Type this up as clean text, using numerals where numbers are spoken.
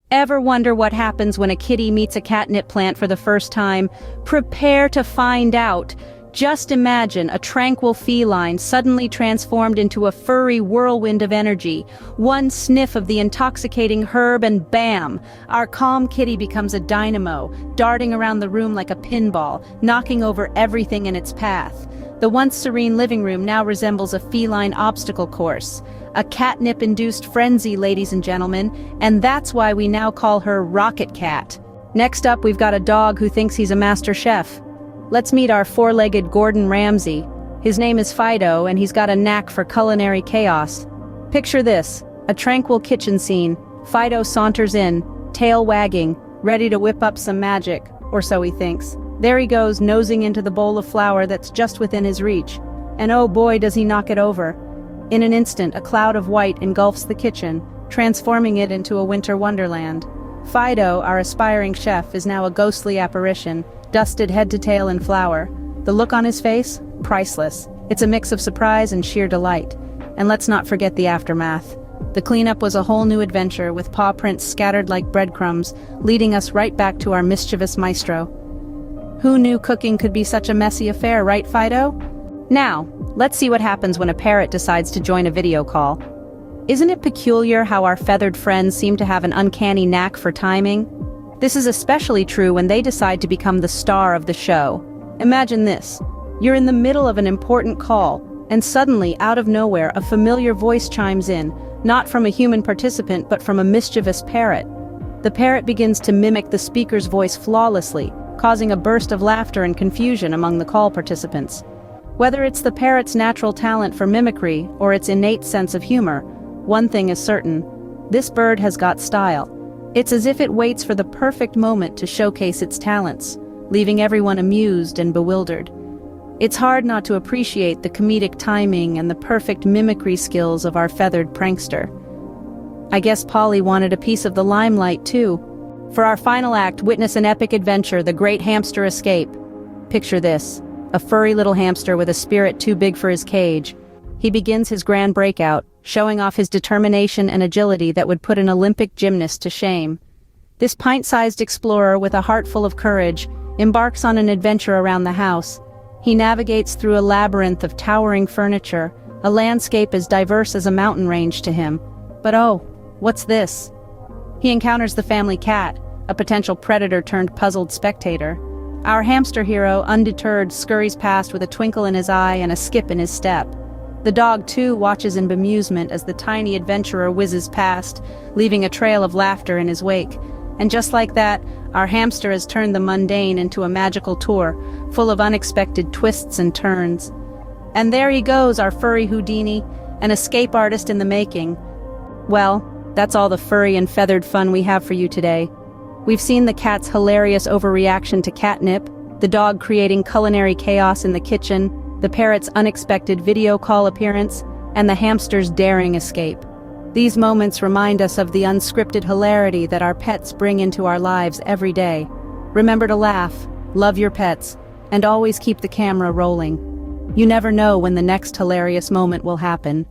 Ever wonder what happens when a kitty meets a catnip plant for the first time? Prepare to find out. Just imagine a tranquil feline suddenly transformed into a furry whirlwind of energy. One sniff of the intoxicating herb and bam! Our calm kitty becomes a dynamo, darting around the room like a pinball, knocking over everything in its path. The once serene living room now resembles a feline obstacle course. A catnip-induced frenzy, ladies and gentlemen, and that's why we now call her Rocket Cat. Next up, we've got a dog who thinks he's a master chef. Let's meet our four-legged Gordon Ramsay. His name is Fido, and he's got a knack for culinary chaos. Picture this, a tranquil kitchen scene. Fido saunters in, tail wagging, ready to whip up some magic, or so he thinks. There he goes, nosing into the bowl of flour that's just within his reach. And oh boy, does he knock it over. In an instant, a cloud of white engulfs the kitchen, transforming it into a winter wonderland. Fido, our aspiring chef, is now a ghostly apparition, dusted head to tail in flour. The look on his face? Priceless. It's a mix of surprise and sheer delight. And let's not forget the aftermath. The cleanup was a whole new adventure, with paw prints scattered like breadcrumbs, leading us right back to our mischievous maestro. Who knew cooking could be such a messy affair, right, Fido? Now, let's see what happens when a parrot decides to join a video call. Isn't it peculiar how our feathered friends seem to have an uncanny knack for timing? This is especially true when they decide to become the star of the show. Imagine this. You're in the middle of an important call, and suddenly, out of nowhere, a familiar voice chimes in, not from a human participant but from a mischievous parrot. The parrot begins to mimic the speaker's voice flawlessly, causing a burst of laughter and confusion among the call participants. Whether it's the parrot's natural talent for mimicry or its innate sense of humor, one thing is certain: this bird has got style. It's as if it waits for the perfect moment to showcase its talents, leaving everyone amused and bewildered. It's hard not to appreciate the comedic timing and the perfect mimicry skills of our feathered prankster. I guess Polly wanted a piece of the limelight too. For our final act, witness an epic adventure, the Great Hamster Escape. Picture this, a furry little hamster with a spirit too big for his cage. He begins his grand breakout, showing off his determination and agility that would put an Olympic gymnast to shame. This pint-sized explorer with a heart full of courage embarks on an adventure around the house. He navigates through a labyrinth of towering furniture, a landscape as diverse as a mountain range to him. But oh, what's this? He encounters the family cat, a potential predator turned puzzled spectator. Our hamster hero, undeterred, scurries past with a twinkle in his eye and a skip in his step. The dog, too, watches in bemusement as the tiny adventurer whizzes past, leaving a trail of laughter in his wake. And just like that, our hamster has turned the mundane into a magical tour, full of unexpected twists and turns. And there he goes, our furry Houdini, an escape artist in the making. Well, that's all the furry and feathered fun we have for you today. We've seen the cat's hilarious overreaction to catnip, the dog creating culinary chaos in the kitchen, the parrot's unexpected video call appearance, and the hamster's daring escape. These moments remind us of the unscripted hilarity that our pets bring into our lives every day. Remember to laugh, love your pets, and always keep the camera rolling. You never know when the next hilarious moment will happen.